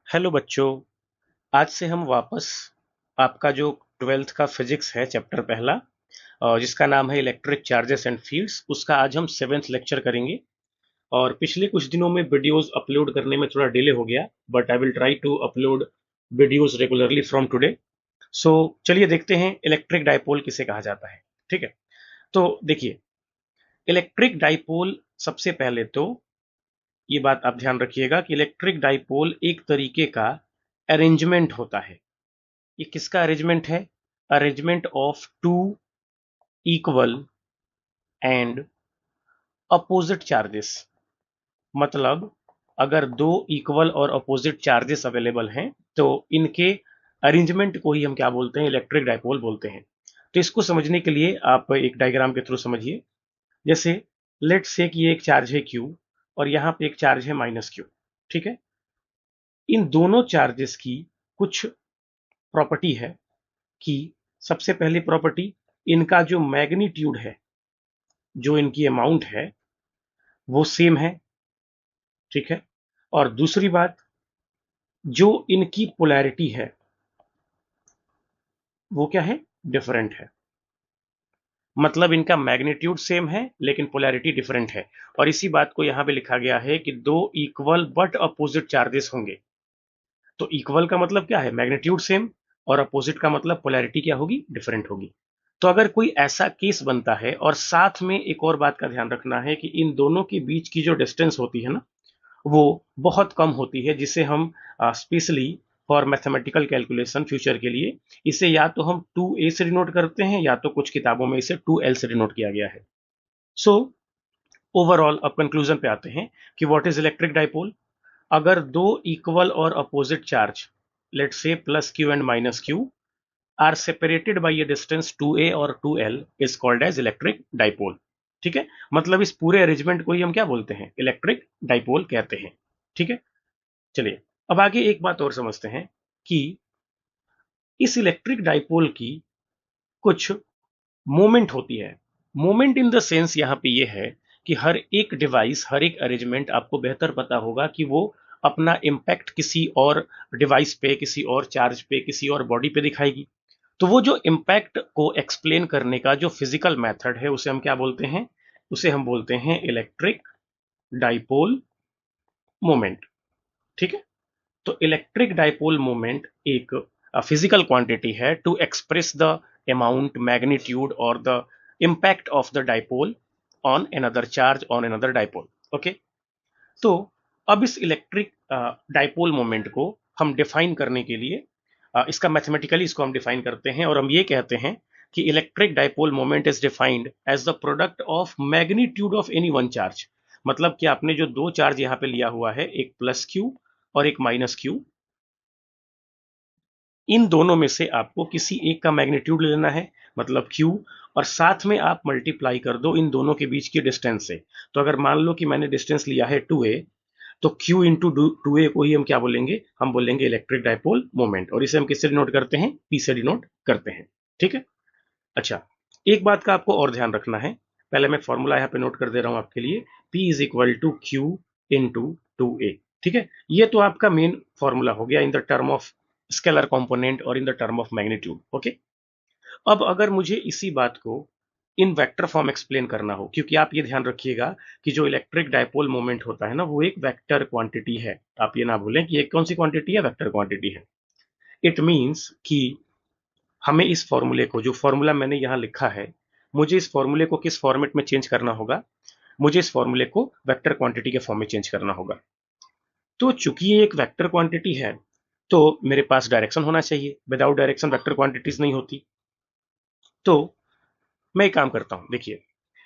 Hello बच्चों। आज से हम वापस आपका जो ट्वेल्थ का फिजिक्स है चैप्टर पहला जिसका नाम है इलेक्ट्रिक चार्जेस एंड फील्ड्स, उसका आज हम सेवेंथ लेक्चर करेंगे। और पिछले कुछ दिनों में वीडियोस अपलोड करने में थोड़ा डिले हो गया, but I will try to upload videos regularly from today. So चलिए देखते हैं इलेक्ट्रिक डाइपोल किसे कहा जाता है। ठीक है, तो देखिए, इलेक्ट्रिक डाइपोल सबसे पहले तो ये बात आप ध्यान रखिएगा कि इलेक्ट्रिक डाइपोल एक तरीके का अरेंजमेंट होता है। ये किसका अरेंजमेंट है? Arrangement of two equal and opposite charges. मतलब अगर दो इक्वल और अपोजिट चार्जेस अवेलेबल हैं तो इनके अरेंजमेंट को ही हम क्या बोलते हैं? इलेक्ट्रिक डाइपोल बोलते हैं। तो इसको समझने के लिए आप एक डायग्राम के थ्रू समझिए। जैसे लेट्स से कि ये एक चार्ज है क्यू और यहाँ पे एक चार्ज है माइनस क्यू। ठीक है, इन दोनों चार्जेस की कुछ प्रॉपर्टी है कि सबसे पहली प्रॉपर्टी, इनका जो मैग्नीट्यूड है, जो इनकी अमाउंट है, वो सेम है। ठीक है, और दूसरी बात, जो इनकी पोलैरिटी है वो क्या है? डिफरेंट है। मतलब इनका मैग्नीट्यूड सेम है लेकिन पोलैरिटी डिफरेंट है। और इसी बात को यहां पे लिखा गया है कि दो इक्वल बट अपोजिट चार्जेस होंगे। तो इक्वल का मतलब क्या है? Magnitude same. और अपोजिट का मतलब पोलैरिटी क्या होगी? डिफरेंट होगी। तो अगर कोई ऐसा केस बनता है, और साथ में एक और बात का ध्यान रखना है कि इन दोनों के बीच की जो डिस्टेंस होती है ना, वो बहुत कम होती है, जिसे हम specially for mathematical calculation future के लिए इसे या तो हम 2a से डिनोट करते हैं या तो कुछ किताबों में इसे 2l से डिनोट किया गया है। सो ओवरऑल अब कंक्लूजन पे आते हैं कि व्हाट इज इलेक्ट्रिक डाइपोल। अगर दो इक्वल और opposite charge, let's say plus q and minus q, are separated by a distance 2a और 2l, is called as electric dipole. ठीक है, मतलब इस पूरे अरेंजमेंट को ही हम क्या बोलते हैं? इलेक्ट्रिक डाइपोल कहते हैं। ठीक है, चलिए अब आगे एक बात और समझते हैं कि इस इलेक्ट्रिक डाइपोल की कुछ मोमेंट होती है। मोमेंट इन द सेंस यहाँ पे ये है कि हर एक डिवाइस, हर एक अरेंजमेंट, आपको बेहतर पता होगा कि वो अपना इम्पैक्ट किसी और डिवाइस पे, किसी और चार्ज पे, किसी और बॉडी पे दिखाएगी। तो वो जो इम्पैक्ट को एक्सप्लेन करने का जो फिजिकल मेथड है उसे हम क्या बोलते हैं? उसे हम बोलते हैं इलेक्ट्रिक डाइपोल मोमेंट। ठीक है, तो इलेक्ट्रिक डाइपोल मोमेंट एक फिजिकल क्वांटिटी है to express the amount, magnitude और the impact of the dipole on another charge, on another dipole. Okay, तो अब इस इलेक्ट्रिक डाइपोल मोमेंट को हम डिफाइन करने के लिए इसका मैथमेटिकली इसको हम डिफाइन करते हैं और हम ये कहते हैं कि electric dipole moment is defined as the product of magnitude of any one charge. मतलब कि आपने जो दो चार्ज यहाँ पे लिया हुआ है, एक प्लस क्यू और एक माइनस क्यू, इन दोनों में से आपको किसी एक का मैग्नीट्यूड लेना है, मतलब Q, और साथ में आप मल्टीप्लाई कर दो इन दोनों के बीच की डिस्टेंस से। तो अगर मान लो कि मैंने डिस्टेंस लिया है 2a, तो Q इंटू 2a को ही हम क्या बोलेंगे? हम बोलेंगे इलेक्ट्रिक डाइपोल मोमेंट, और इसे हम किससे डिनोट करते हैं? P से डिनोट करते हैं। ठीक है, अच्छा, एक बात का आपको और ध्यान रखना है। पहले मैं फॉर्मूला यहाँ पे नोट कर दे रहा हूँ आपके लिए। P is equal to q into 2a। ठीक है, ये तो आपका मेन फॉर्मूला हो गया in the term of scalar component और in the term of magnitude. Okay, अब अगर मुझे इसी बात को इन वेक्टर फॉर्म एक्सप्लेन करना हो, क्योंकि आप ये ध्यान रखिएगा कि जो इलेक्ट्रिक डाइपोल मोमेंट होता है ना, वो एक वेक्टर क्वांटिटी है। आप ये ना भूलें कि एक कौन सी क्वांटिटी है? वेक्टर क्वांटिटी है। इट मीन्स कि हमें इस फॉर्मूले को, जो फॉर्मूला मैंने यहाँ लिखा है, मुझे इस फॉर्मूले को किस फॉर्मेट में चेंज करना होगा? मुझे इस फॉर्मूले को वेक्टर क्वांटिटी के फॉर्म में चेंज करना होगा। तो चूंकि ये एक वेक्टर क्वांटिटी है, तो मेरे पास डायरेक्शन होना चाहिए। विदाउट डायरेक्शन वेक्टर क्वांटिटीज नहीं होती। तो मैं एक काम करता हूं, देखिए,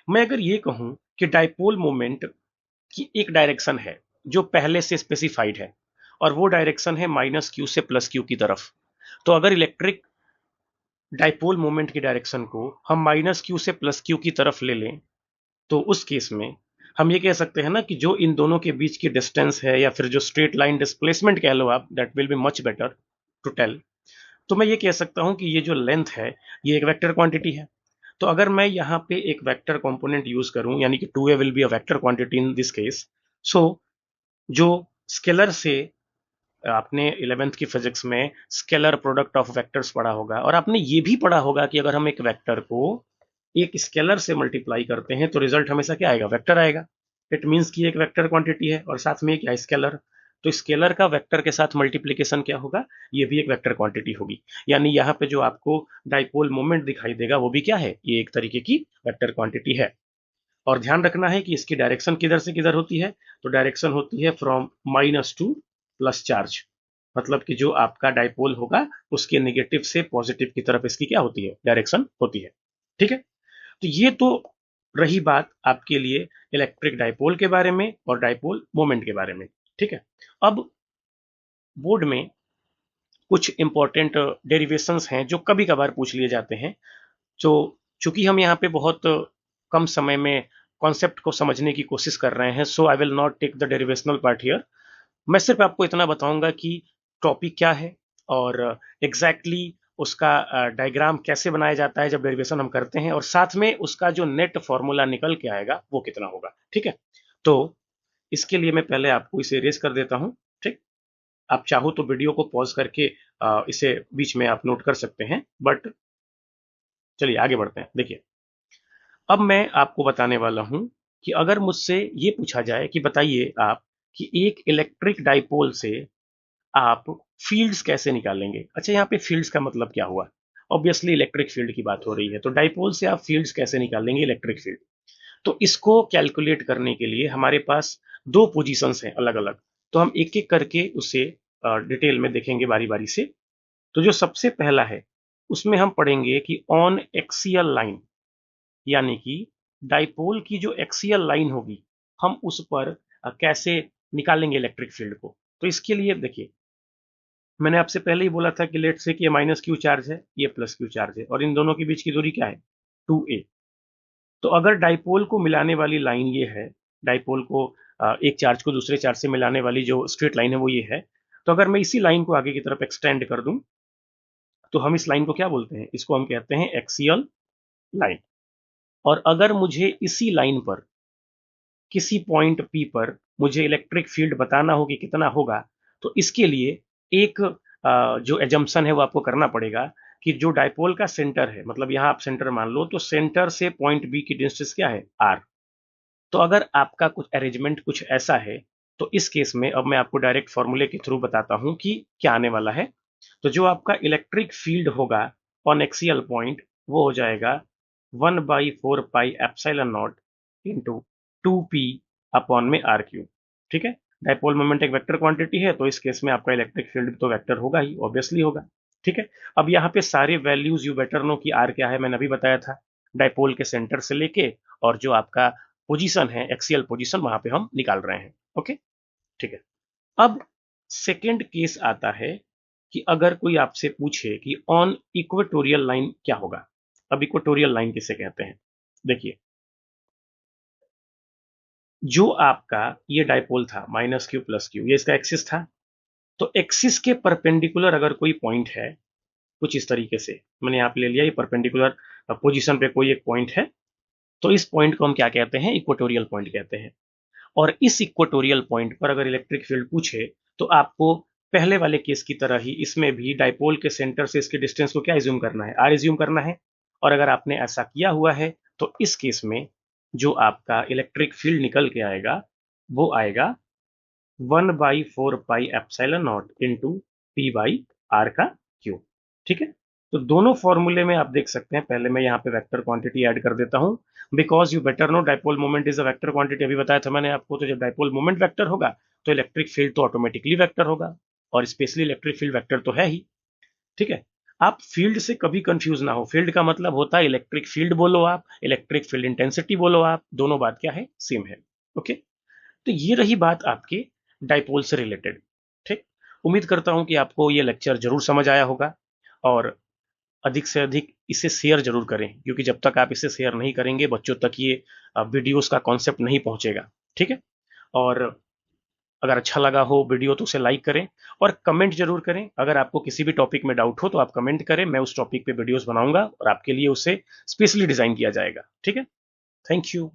मैं अगर ये कहूं कि डाइपोल मोमेंट की एक डायरेक्शन है जो पहले से स्पेसिफाइड है, और वो डायरेक्शन है माइनस क्यू से प्लस क्यू की तरफ, तो अगर इलेक्ट्रिक डाइपोल मोमेंट की डायरेक्शन को हम माइनस क्यू से प्लस क्यू की तरफ ले लें, तो उस केस में हम ये कह सकते हैं ना कि जो इन दोनों के बीच की डिस्टेंस है, या फिर जो स्ट्रेट लाइन डिस्प्लेसमेंट कह लो आप, that will be much better to tell. तो मैं ये कह सकता हूं कि ये जो लेंथ है, ये एक वेक्टर क्वांटिटी है। तो अगर मैं यहाँ पे एक वेक्टर कंपोनेंट यूज करूं, यानी कि 2a will be a vector quantity in this case, so जो स्केलर से आपने 11th की फिजिक्स में स्केलर प्रोडक्ट ऑफ वेक्टर्स पढ़ा होगा, और आपने ये भी पढ़ा होगा कि अगर हम एक वेक्टर को एक स्केलर से मल्टीप्लाई करते हैं तो रिजल्ट हमेशा क्या आएगा, वेक्टर आएगा। इट मीन्स कि एक वेक्टर क्वांटिटी है और साथ में क्या है, स्केलर। तो स्केलर का वेक्टर के साथ मल्टीप्लीकेशन क्या होगा, ये भी एक वेक्टर क्वांटिटी होगी। यानी यहाँ पे जो आपको डाइपोल मोमेंट दिखाई देगा वो भी क्या है, ये एक तरीके की वेक्टर क्वांटिटी है। और ध्यान रखना है कि इसकी डायरेक्शन किधर से किधर होती है, तो डायरेक्शन होती है from minus two plus charge. मतलब कि जो आपका डाइपोल होगा उसके नेगेटिव से पॉजिटिव की तरफ इसकी क्या होती है, डायरेक्शन होती है। ठीक है, तो ये तो रही बात आपके लिए इलेक्ट्रिक डाइपोल के बारे में और डाइपोल मोमेंट के बारे में। ठीक है, अब बोर्ड में कुछ इंपॉर्टेंट डेरिवेशंस हैं जो कभी कभार पूछ लिए जाते हैं। तो चूंकि हम यहाँ पे बहुत कम समय में कॉन्सेप्ट को समझने की कोशिश कर रहे हैं, so I will not take the derivational part here. मैं सिर्फ आपको इतना बताऊंगा कि टॉपिक क्या है और एग्जैक्टली उसका डायग्राम कैसे बनाया जाता है जब डेरिवेशन हम करते हैं, और साथ में उसका जो नेट फॉर्मूला निकल के आएगा वो कितना होगा। ठीक है, तो इसके लिए मैं पहले आपको इसे रेस कर देता हूं। ठीक, आप चाहो तो वीडियो को पॉज करके इसे बीच में आप नोट कर सकते हैं, बट चलिए आगे बढ़ते हैं। देखिए, अब मैं आपको बताने वाला हूं कि अगर मुझसे ये पूछा जाए कि बताइए आप कि एक इलेक्ट्रिक डाइपोल से आप फील्ड्स कैसे निकालेंगे। अच्छा, यहाँ पे फील्ड्स का मतलब क्या हुआ, ऑब्वियसली इलेक्ट्रिक फील्ड की बात हो रही है, तो डाइपोल से आप फील्ड्स कैसे निकालेंगे, इलेक्ट्रिक फील्ड। तो इसको कैलकुलेट करने के लिए हमारे पास दो पोजीशंस हैं अलग अलग, तो हम एक एक करके उसे डिटेल में देखेंगे बारी बारी से। तो जो सबसे पहला है उसमें हम पढ़ेंगे कि ऑन एक्सियल लाइन, यानी कि डाइपोल की जो एक्सियल लाइन होगी हम उस पर कैसे निकालेंगे इलेक्ट्रिक फील्ड को। तो इसके लिए देखिए, मैंने आपसे पहले ही बोला था कि लेट से कि ये माइनस क्यू चार्ज है, ये प्लस क्यू चार्ज है, और इन दोनों के बीच की दूरी क्या है, 2a। तो अगर डाइपोल को मिलाने वाली लाइन ये है, डाइपोल को एक चार्ज को दूसरे चार्ज से मिलाने वाली जो स्ट्रेट लाइन है वो ये है, तो अगर मैं इसी लाइन को आगे की तरफ एक्सटेंड कर दूं तो हम इस लाइन को क्या बोलते हैं, इसको हम कहते हैं एक्सियल लाइन। और अगर मुझे इसी लाइन पर किसी पॉइंट P पर मुझे इलेक्ट्रिक फील्ड बताना हो कि कितना होगा, तो इसके लिए एक जो एजम्पशन है वो आपको करना पड़ेगा कि जो डाइपोल का सेंटर है, मतलब यहाँ आप सेंटर मान लो, तो सेंटर से पॉइंट बी की डिस्टेंस क्या है, r। तो अगर आपका कुछ अरेंजमेंट कुछ ऐसा है, तो इस केस में अब मैं आपको डायरेक्ट फॉर्मूले के थ्रू बताता हूं कि क्या आने वाला है। तो जो आपका इलेक्ट्रिक फील्ड होगा ऑन एक्सियल पॉइंट वो हो जाएगा 1/4 pi epsilon naught into 2p upon में आर क्यूब। ठीक है, डाइपोल मोमेंट एक वेक्टर क्वांटिटी है, तो इस केस में आपका इलेक्ट्रिक फील्ड तो वेक्टर होगा ही, ऑब्वियसली होगा। ठीक है, अब यहाँ पे सारे वैल्यूज यू बेटर नो कि आर क्या है, मैंने अभी बताया था, डाइपोल के सेंटर से लेके और जो आपका पोजीशन है, एक्सियल पोजीशन, वहां पे हम निकाल रहे हैं। ओके, ठीक है। अब सेकेंड केस आता है कि अगर कोई आपसे पूछे कि ऑन इक्वेटोरियल लाइन क्या होगा। अब इक्वेटोरियल लाइन किसे कहते हैं, देखिए, जो आपका ये डाइपोल था माइनस क्यू प्लस क्यू, ये इसका एक्सिस था। तो एक्सिस के परपेंडिकुलर अगर कोई पॉइंट है, कुछ इस तरीके से मैंने यहाँ पे ले लिया, ये परपेंडिकुलर पोजीशन पे कोई एक पॉइंट है, तो इस पॉइंट को हम क्या कहते हैं, इक्वेटोरियल पॉइंट कहते हैं। और इस इक्वेटोरियल पॉइंट पर अगर इलेक्ट्रिक फील्ड पूछे तो आपको पहले वाले केस की तरह ही इसमें भी डाइपोल के सेंटर से इसके डिस्टेंस को क्या इज्यूम करना है, आर इज्यूम करना है। और अगर आपने ऐसा किया हुआ है तो इस केस में जो आपका इलेक्ट्रिक फील्ड निकल के आएगा वो आएगा 1/4 pi epsilon naught into p by r का क्यूब। ठीक है, तो दोनों फॉर्मूले में आप देख सकते हैं, पहले मैं यहाँ पे वेक्टर क्वांटिटी ऐड कर देता हूं, because you better know dipole moment is a vector quantity, अभी बताया था मैंने आपको। तो जब डाइपोल मोमेंट वेक्टर होगा तो इलेक्ट्रिक फील्ड तो ऑटोमेटिकली वेक्टर होगा, और स्पेशली इलेक्ट्रिक फील्ड वेक्टर तो है ही। ठीक है, आप फील्ड से कभी कंफ्यूज ना हो, फील्ड का मतलब होता है इलेक्ट्रिक फील्ड बोलो आप, इलेक्ट्रिक फील्ड इंटेंसिटी बोलो आप, दोनों बात क्या है, सेम है। ओके, तो ये रही बात आपके डाइपोल से रिलेटेड। ठीक, उम्मीद करता हूं कि आपको ये लेक्चर जरूर समझ आया होगा, और अधिक से अधिक इसे शेयर जरूर करें, क्योंकि जब तक आप इसे शेयर नहीं करेंगे बच्चों तक ये वीडियोस का कॉन्सेप्ट नहीं पहुंचेगा। ठीक है, और अगर अच्छा लगा हो वीडियो तो उसे लाइक करें और कमेंट जरूर करें। अगर आपको किसी भी टॉपिक में डाउट हो तो आप कमेंट करें, मैं उस टॉपिक पे वीडियोस बनाऊंगा और आपके लिए उसे स्पेशली डिजाइन किया जाएगा। ठीक है, थैंक यू।